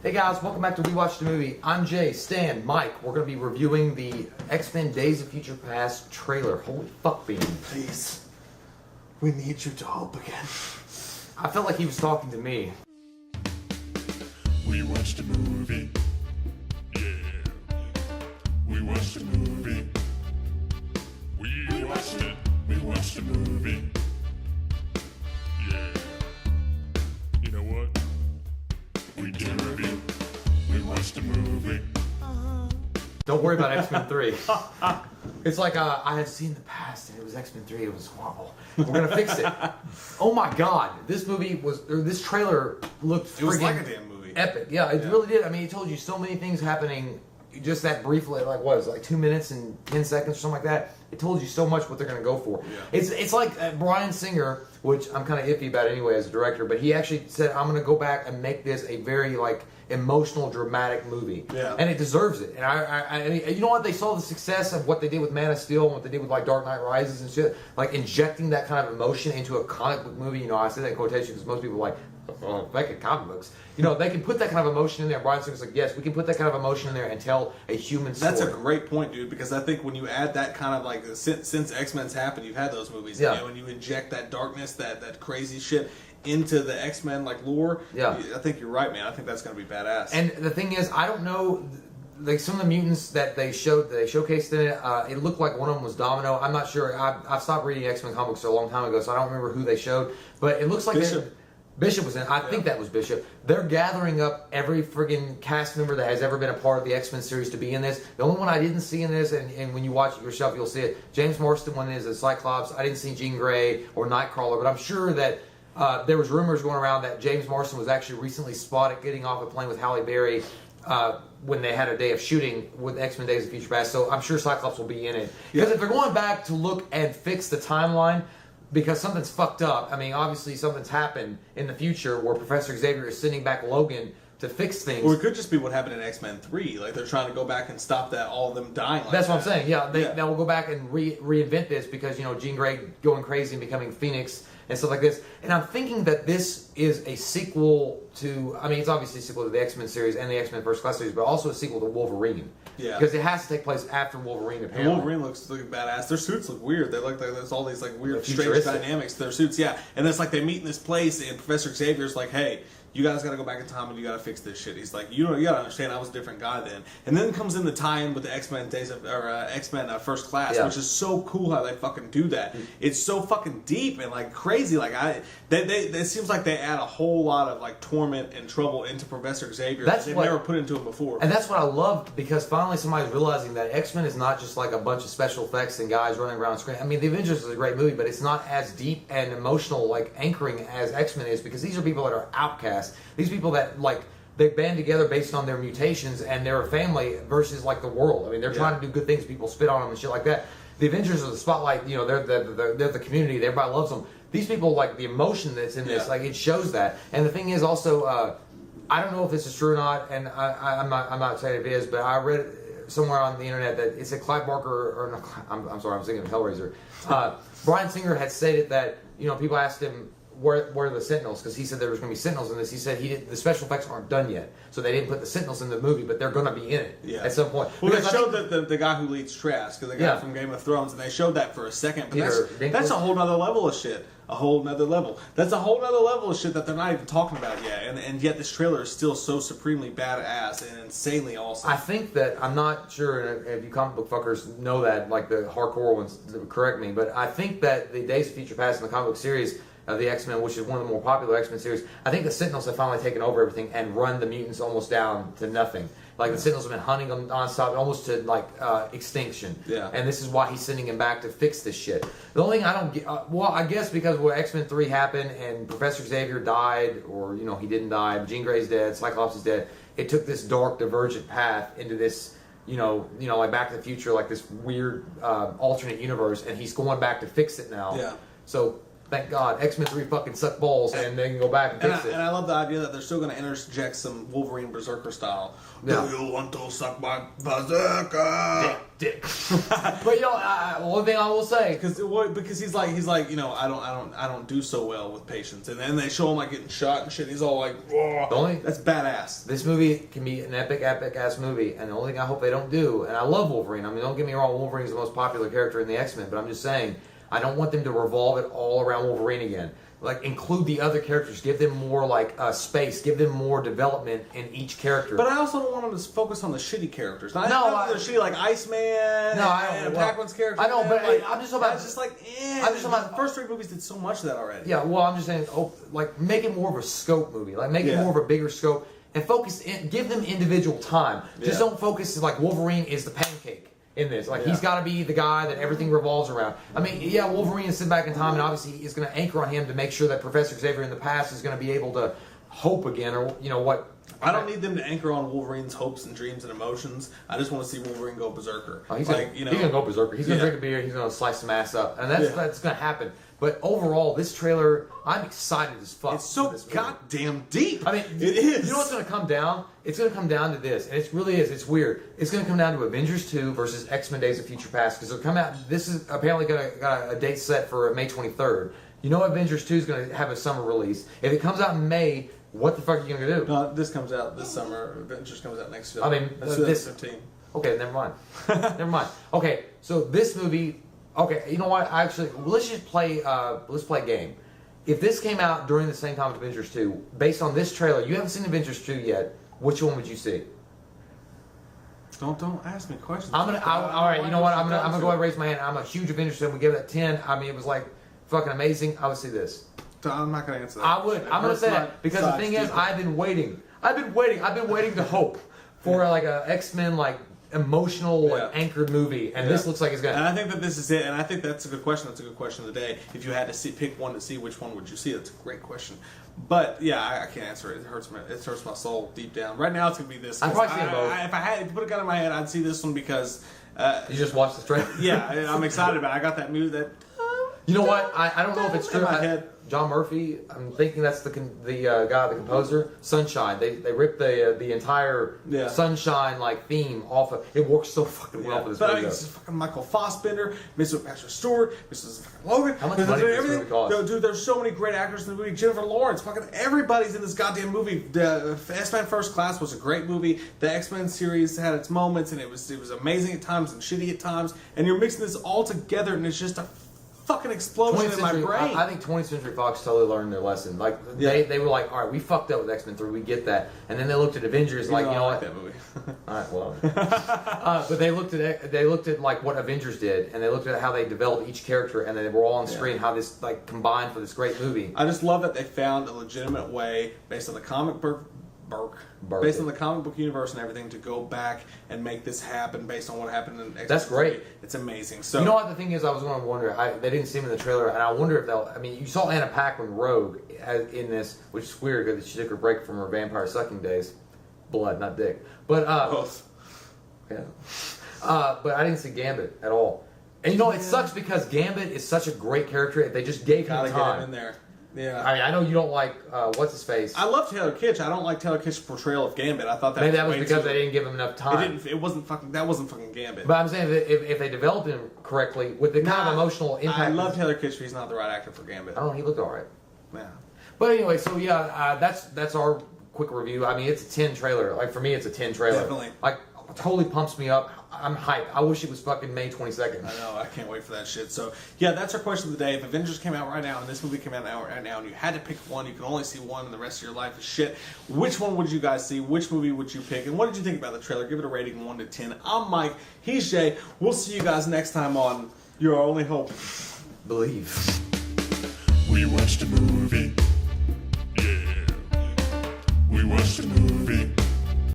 Hey guys, welcome back to We Watched a Movie. I'm Jay, Stan, Mike. We're going to be reviewing the X-Men Days of Future Past trailer. Holy fuck, Bean. Please, we need you to help again. I felt like he was talking to me. We watched a movie. Yeah. We watched a movie. We watched it. We watched a movie. Yeah. You know what? We did a review. We watched a movie. Don't worry about X-Men 3. It's like I had seen the past and it was X-Men 3. It was horrible. We're going to fix it. Oh my god. This trailer looked friggin' It was like a damn movie. Epic. Yeah, it really did. I mean, it told you so many things happening just that briefly, like what is it, like 2 minutes and 10 seconds or something like that. It told you so much what they're going to go for. Yeah. It's like Bryan Singer, which I'm kind of iffy about anyway as a director, but he actually said, I'm going to go back and make this a very like emotional, dramatic movie. Yeah. And it deserves it. And I mean, you know what? They saw the success of what they did with Man of Steel and what they did with like Dark Knight Rises and shit, like injecting that kind of emotion into a comic book movie. You know, I say that in quotation because most people are like, oh, fucking comic books. You know, they can put that kind of emotion in there. Bryan Singer's like, yes, we can put that kind of emotion in there and tell a human story. That's a great point, dude, because I think when you add that kind of like, since X-Men's happened, you've had those movies, yeah. You know, and you inject that darkness, that crazy shit into the X-Men like lore, yeah. I think you're right, man. I think that's going to be badass. And the thing is, I don't know, like some of the mutants that they showcased in it, it looked like one of them was Domino. I'm not sure. I've stopped reading X-Men comics a long time ago, so I don't remember who they showed. But it looks like Bishop was in it. I think that was Bishop. They're gathering up every friggin' cast member that has ever been a part of the X-Men series to be in this. The only one I didn't see in this, and when you watch it yourself, you'll see it. James Marsden one is a Cyclops. I didn't see Jean Grey or Nightcrawler, but I'm sure that there was rumors going around that James Marsden was actually recently spotted getting off a plane with Halle Berry when they had a day of shooting with X-Men Days of Future Past. So I'm sure Cyclops will be in it. Because if they're going back to look and fix the timeline, because something's fucked up. I mean, obviously something's happened in the future where Professor Xavier is sending back Logan to fix things. Or it could just be what happened in X-Men 3. Like, they're trying to go back and stop that, all of them dying like That's that. what I'm saying. Yeah, they will go back and reinvent this because, you know, Jean Grey going crazy and becoming Phoenix and stuff like this. And I'm thinking that this is a sequel to, I mean, it's obviously a sequel to the X-Men series and the X-Men First Class series, but also a sequel to Wolverine. Yeah. Because it has to take place after Wolverine, apparently. And Wolverine looks like badass. Their suits look weird. They look like there's all these like weird, strange futuristic dynamics to their suits. Yeah, and it's like they meet in this place, and Professor Xavier's like, "Hey, you guys got to go back in time and you got to fix this shit." He's like, "You know, you got to understand, I was a different guy then." And then comes in the tie-in with the X-Men X-Men First Class, which is so cool how they fucking do that. It's so fucking deep and like crazy. Like it seems like they add a whole lot of like torment and trouble into Professor Xavier that they've never put into him before. And that's what I loved, because finally somebody's realizing that X-Men is not just like a bunch of special effects and guys running around screen. I mean, The Avengers is a great movie, but it's not as deep and emotional, like anchoring as X-Men is, because these are people that are outcasts. These people that like they band together based on their mutations and they're a family versus like the world. I mean, they're trying to do good things. People spit on them and shit like that. The Avengers are the spotlight. You know, they're the community. Everybody loves them. These people, like the emotion that's in this, like it shows that. And the thing is also, I don't know if this is true or not, and I'm not saying it is, but I read somewhere on the internet that it said Clive Barker, or no, I'm sorry, I'm thinking of Hellraiser. Bryan Singer had stated that, you know, people asked him where are the Sentinels, because he said there was going to be Sentinels in this. He said the special effects aren't done yet, so they didn't put the Sentinels in the movie, but they're going to be in it at some point. Well, they showed the guy who leads Trask, the guy from Game of Thrones, and they showed that for a second. But that's a whole nother level of shit. A whole nother level. That's a whole nother level of shit that they're not even talking about yet. And yet this trailer is still so supremely badass and insanely awesome. I think that, I'm not sure, and if you comic book fuckers know that, like the hardcore ones, correct me, but I think that the Days of Future Past in the comic book series of the X-Men, which is one of the more popular X-Men series, I think the Sentinels have finally taken over everything and run the mutants almost down to nothing. Like the Sentinels have been hunting them nonstop, almost to like extinction. Yeah. And this is why he's sending him back to fix this shit. The only thing I don't get, well, I guess because when X-Men 3 happened and Professor Xavier died, or you know he didn't die, Jean Grey's dead, Cyclops is dead. It took this dark, divergent path into this, you know, like Back to the Future, like this weird alternate universe, and he's going back to fix it now. Yeah. So Thank God. X-Men 3 fucking suck balls, and they can go back and fix it. And I love the idea that they're still going to interject some Wolverine Berserker style. Yeah. Do you want to suck my Berserker? Dick. But one thing I will say, Because he's like I don't do so well with patience, and then they show him like getting shot and shit. He's all like, whoa, that's badass. This movie can be an epic ass movie, and the only thing I hope they don't do, and I love Wolverine. I mean, don't get me wrong, Wolverine's the most popular character in the X-Men, but I'm just saying, I don't want them to revolve it all around Wolverine again. Like, include the other characters, give them more space, give them more development in each character. But I also don't want them to focus on the shitty characters. Not the shitty like Iceman. And Pac-Man's character. I know, but I'm just talking about. It's just like, I'm just talking about the first 3 movies did so much of that already. Yeah, well, I'm just saying, make it more of a scope movie, like make it more of a bigger scope, and give them individual time. Just don't focus like Wolverine is the pancake in this. Like, he's got to be the guy that everything revolves around. I mean, yeah, Wolverine is sitting back in time, and obviously he's going to anchor on him to make sure that Professor Xavier in the past is going to be able to hope again, or what. I don't need them to anchor on Wolverine's hopes and dreams and emotions. I just want to see Wolverine go berserker. He's going to go berserker. He's going to drink a beer. He's going to slice some ass up, and that's going to happen. But overall, this trailer, I'm excited as fuck. It's so goddamn deep. I mean, it is. You know what's going to come down? It's going to come down to this, and it really is. It's weird. It's going to come down to Avengers 2 versus X-Men Days of Future Past, because they'll come out. This is apparently got a date set for May 23rd. You know, Avengers 2 is going to have a summer release. If it comes out in May, what the fuck are you going to do? No, this comes out this summer. Avengers comes out next year. I mean, this 15. Okay, never mind. Never mind. Okay, so this movie. Okay, you know what? Actually, let's just play. Let's play a game. If this came out during the same time as Avengers 2, based on this trailer, you haven't seen Avengers 2 yet. Which one would you see? Don't ask me questions. All right. You know what? I'm gonna go ahead and raise my hand. I'm a huge Avengers fan. We gave that 10. I mean, it was like fucking amazing. I would see this. I'm not gonna answer that. I would. I'm gonna say that because the thing is, I've been waiting. I've been waiting to hope for like a X-Men emotional anchored movie, and this looks like it's gonna. And I think that this is it, and I think that's a good question. That's a good question of the day. If you had to pick one to see, which one would you see? That's a great question. But yeah, I can't answer it. It hurts my soul deep down. Right now, it's gonna be this. I'd probably see both. If you put a gun in my head, I'd see this one because you just watched the trailer. Yeah, I'm excited about it. I got that music. That you know what? I don't know if it's true. In my head. John Murphy, I'm thinking that's the guy, the composer. Sunshine. They ripped the entire Sunshine theme off of. It works so fucking well for this movie. It's fucking Michael Fassbender, Mr. Patrick Stewart, Mrs. Logan. How much money did this movie cost? Dude, there's so many great actors in the movie. Jennifer Lawrence, fucking everybody's in this goddamn movie. The X-Men First Class was a great movie. The X-Men series had its moments, and it was amazing at times and shitty at times. And you're mixing this all together, and it's just a fucking explosion in my brain. I think 20th Century Fox totally learned their lesson. They were like, all right, we fucked up with X-Men 3, we get that. And then they looked at Avengers I what? like that movie. All right, well, but they looked at what Avengers did, and they looked at how they developed each character, and they were all on screen, how this combined for this great movie. I just love that they found a legitimate way based on the comic book. Based on the comic book universe and everything, to go back and make this happen based on what happened in X-Men. That's great. It's amazing. So you know what the thing is, I was going to wonder. they didn't see him in the trailer, and I wonder if they'll. I mean, you saw Anna Paquin Rogue in this, which is weird because she took her break from her vampire sucking days, blood, not dick. But both. Yeah. But I didn't see Gambit at all. And it sucks because Gambit is such a great character. If they just gave him time, get him in there. Yeah, I mean, I know you don't like what's his face. I love Taylor Kitsch. I don't like Taylor Kitsch's portrayal of Gambit. I thought that maybe that was because they didn't give him enough time. It wasn't fucking. That wasn't fucking Gambit. But I'm saying that if they developed him correctly with the kind of emotional impact. I love Taylor Kitsch, but he's not the right actor for Gambit. I don't know. He looked all right. Yeah. But anyway, so that's our quick review. I mean, it's a 10 trailer. For me, it's a 10 trailer. Definitely. Totally pumps me up. I'm hyped. I wish it was fucking May 22nd. I know. I can't wait for that shit. So, yeah, that's our question of the day. If Avengers came out right now and this movie came out right now and you had to pick one, you can only see one and the rest of your life is shit, which one would you guys see? Which movie would you pick? And what did you think about the trailer? Give it a rating 1 to 10. I'm Mike. He's Jay. We'll see you guys next time on Your Only Hope. Believe. We watched a movie.